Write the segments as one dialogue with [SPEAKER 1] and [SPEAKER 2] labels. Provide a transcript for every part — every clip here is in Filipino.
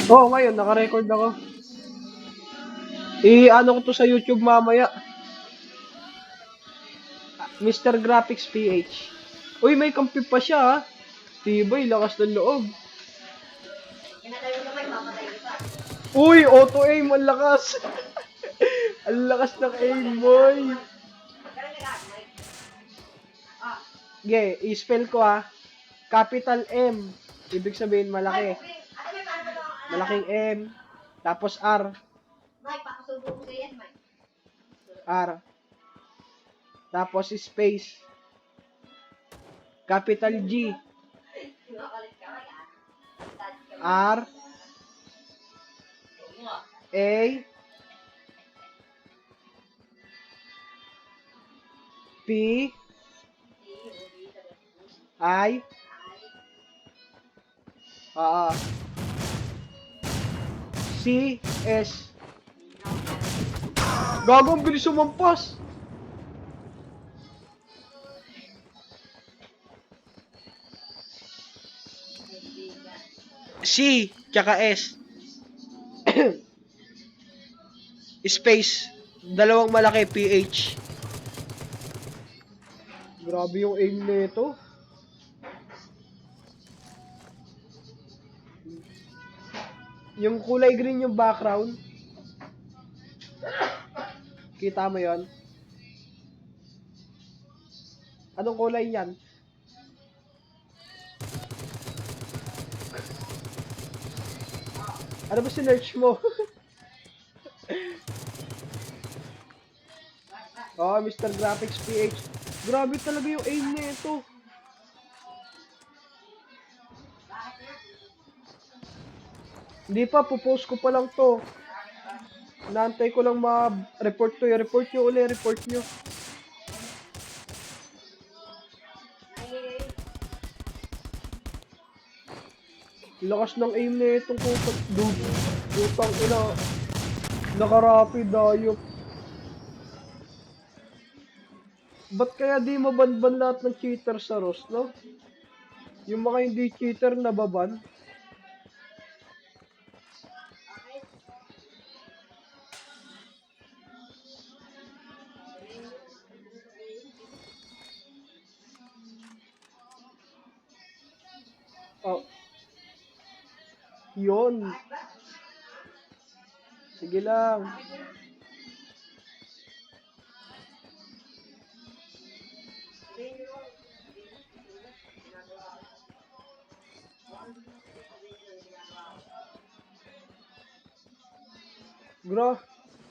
[SPEAKER 1] Oo, ngayon, naka-record ako. I-ano ko to sa YouTube mamaya. Mr. Graphics PH. Uy, may kampi pa siya, ha? Tibay, lakas ng loob. Uy, auto-aim, ang lakas. Ang lakas ng aim, boy. Okay, i-spell ko, ha. Capital M. Ibig sabihin, malaki. Malaking M. Tapos R. R. Tapos space. Capital G. R. A. P. I. C. S. Gago, ang bilis sumampas. C. Tsaka S. Space. Dalawang malaki, PH. Grabe yung aim nito. Yung kulay green yung background. Kita mo yon? Anong kulay yan? Ano ba sinearch mo? Oh, Mr. Graphics PH. Grabe talaga yung aim nito. Hindi pa, pupost ko pa lang to. Naantay ko lang ma-report to. I-report nyo ulit, report nyo. Lakas ng aim na itong kupat. Dutang ina. Nakarapid ayop. Ba't kaya di mabanban lahat ng cheater sa ROS, no? Yung mga hindi cheater nababan. Oh. Yun. Sige lang.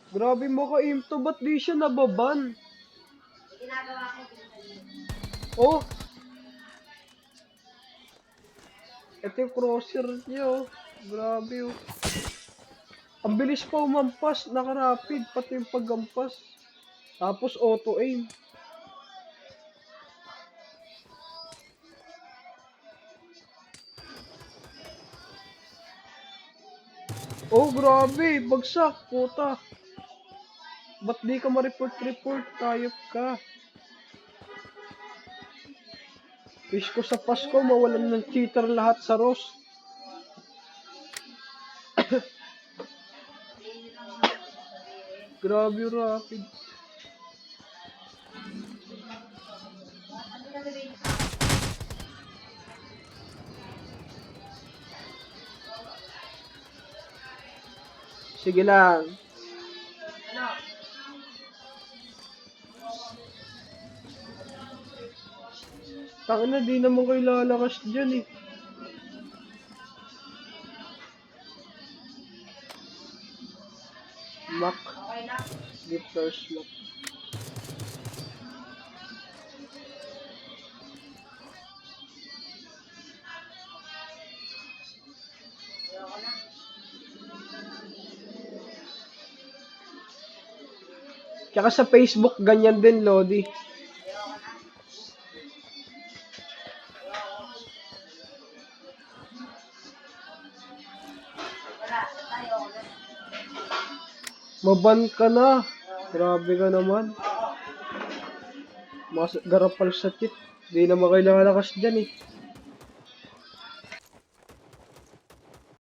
[SPEAKER 1] Grabe mo ka-aim to. Ba't di siya nababan? Oh. Ito yung crosshair niya, oh. Grabe, oh. Ang bilis pa umampas. Nakarapid. Pati yung paggampas. Tapos auto-aim. Oh, grabe. Bagsak. Puta. Ba't di ka ma-report? Tayop ka. Wish ko sa Pasko mawalan ng cheater lahat sa ROS. Grabe rapid. Sige lang. Tangina, di naman kayo lalakas dyan eh. Mac. Gifters Mac. Tsaka sa Facebook, ganyan din, Lodi. Maban ka na. Grabe ka naman. Mas garapal sa cheat. Di naman kayo lalakas dyan eh.